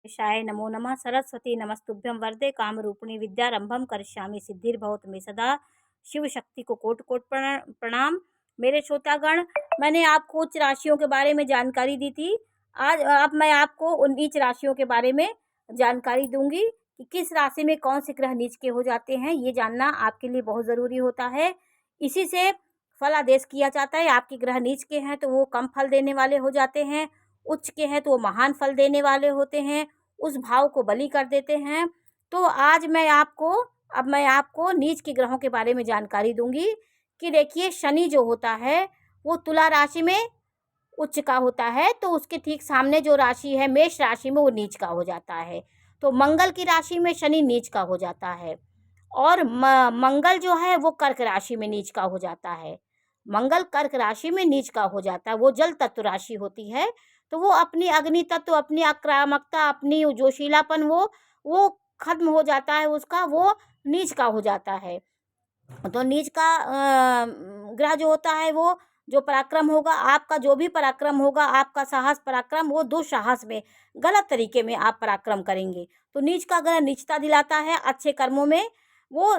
शाय नमो नमः। सरस्वती नमस्तुभ्यं वरदे कामरूपिणी विद्यारंभम करिष्यामि सिद्धिर्भवतु मे सदा। शिव शक्ति को कोटि कोटि प्रणाम। मेरे श्रोतागण, मैंने आपको उच्च राशियों के बारे में जानकारी दी थी। आज अब मैं आपको उन नीच राशियों के बारे में जानकारी दूंगी कि किस राशि में कौन से ग्रह नीच के हो जाते हैं। ये जानना आपके लिए बहुत ज़रूरी होता है। इसी से फलादेश किया जाता है। आपके ग्रह नीच के हैं तो वो कम फल देने वाले हो जाते हैं, उच्च के हैं तो वो महान फल देने वाले होते हैं, उस भाव को बलि कर देते हैं। तो आज मैं आपको नीच के ग्रहों के बारे में जानकारी दूंगी कि देखिए, शनि जो होता है वो तुला राशि में उच्च का होता है, तो उसके ठीक सामने जो राशि है मेष राशि में वो नीच का हो जाता है। तो मंगल की राशि में शनि नीच का हो जाता है और मंगल जो है वो कर्क राशि में नीच का हो जाता है। मंगल कर्क राशि में नीच का हो जाता है। वो जल तत्व राशि होती है, तो वो अपनी अग्नि तत्व, अपनी आक्रामकता, अपनी जोशीलापन वो खत्म हो जाता है, उसका वो नीच का हो जाता है। तो नीच का ग्रह जो होता है वो जो पराक्रम होगा, आपका जो भी पराक्रम होगा, आपका साहस पराक्रम, वो दुस्साहस में, गलत तरीके में आप पराक्रम करेंगे। तो नीच का ग्रह नीचता दिलाता है। अच्छे कर्मों में वो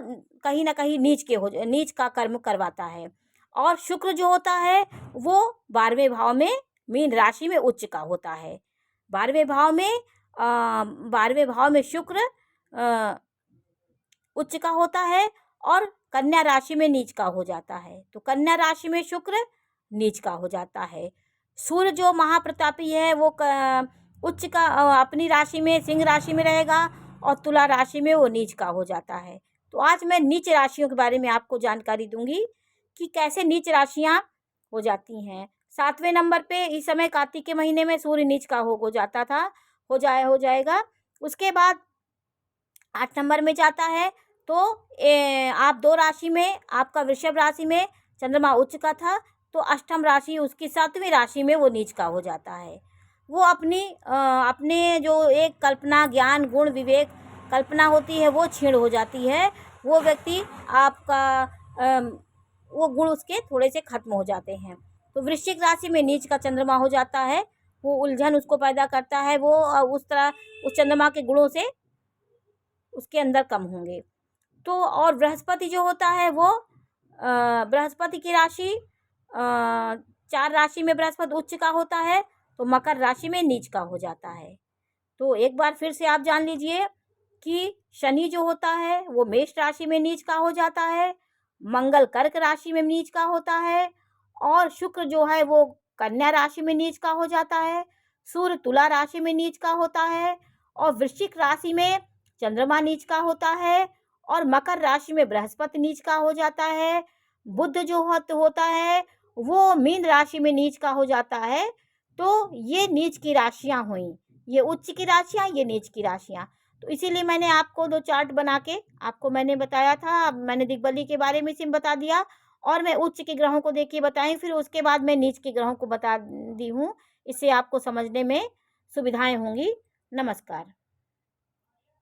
कहीं ना कहीं नीच का कर्म करवाता है। और शुक्र जो होता है वो 12वें भाव में मीन राशि में उच्च का होता है। 12वें भाव में शुक्र उच्च का होता है और कन्या राशि में नीच का हो जाता है। तो कन्या राशि में शुक्र नीच का हो जाता है। सूर्य जो महाप्रतापी है वो उच्च का अपनी राशि में सिंह राशि में रहेगा और तुला राशि में वो नीच का हो जाता है। तो आज मैं नीच राशियों के बारे में आपको जानकारी दूंगी कि कैसे नीच राशियां हो जाती हैं। 7वें नंबर पे इस समय कार्तिक के महीने में सूर्य नीच का हो जाता था, हो जाएगा। उसके बाद 8 नंबर में जाता है तो आप 2 राशि में, आपका वृषभ राशि में चंद्रमा उच्च का था, तो अष्टम राशि उसकी 7वीं राशि में वो नीच का हो जाता है। वो अपने जो एक कल्पना, ज्ञान, गुण, विवेक, कल्पना होती है वो क्षीण हो जाती है। वो व्यक्ति आपका वो गुण उसके थोड़े से खत्म हो जाते हैं। तो वृश्चिक राशि में नीच का चंद्रमा हो जाता है, वो उलझन उसको पैदा करता है। वो उस तरह उस चंद्रमा के गुणों से उसके अंदर कम होंगे। तो और बृहस्पति जो होता है वो बृहस्पति की राशि 4 राशि में बृहस्पति उच्च का होता है, तो मकर राशि में नीच का हो जाता है। तो एक बार फिर से आप जान लीजिए कि शनि जो होता है वो मेष राशि में नीच का हो जाता है, मंगल कर्क राशि में नीच का होता है और शुक्र जो है वो कन्या राशि में नीच का हो जाता है, सूर्य तुला राशि में नीच का होता है और वृश्चिक राशि में चंद्रमा नीच का होता है और मकर राशि में बृहस्पति नीच का हो जाता है। बुध जो होता है वो मीन राशि में नीच का हो जाता है। तो ये नीच की राशियां हुई, ये उच्च की राशियां, ये नीच की राशियां। तो इसीलिए मैंने आपको 2 चार्ट बना के आपको मैंने बताया था। मैंने दिग्बली के बारे में सिम बता दिया और मैं उच्च के ग्रहों को देखिए बताई, फिर उसके बाद मैं नीच के ग्रहों को बता दी हूँ। इससे आपको समझने में सुविधाएं होंगी। नमस्कार।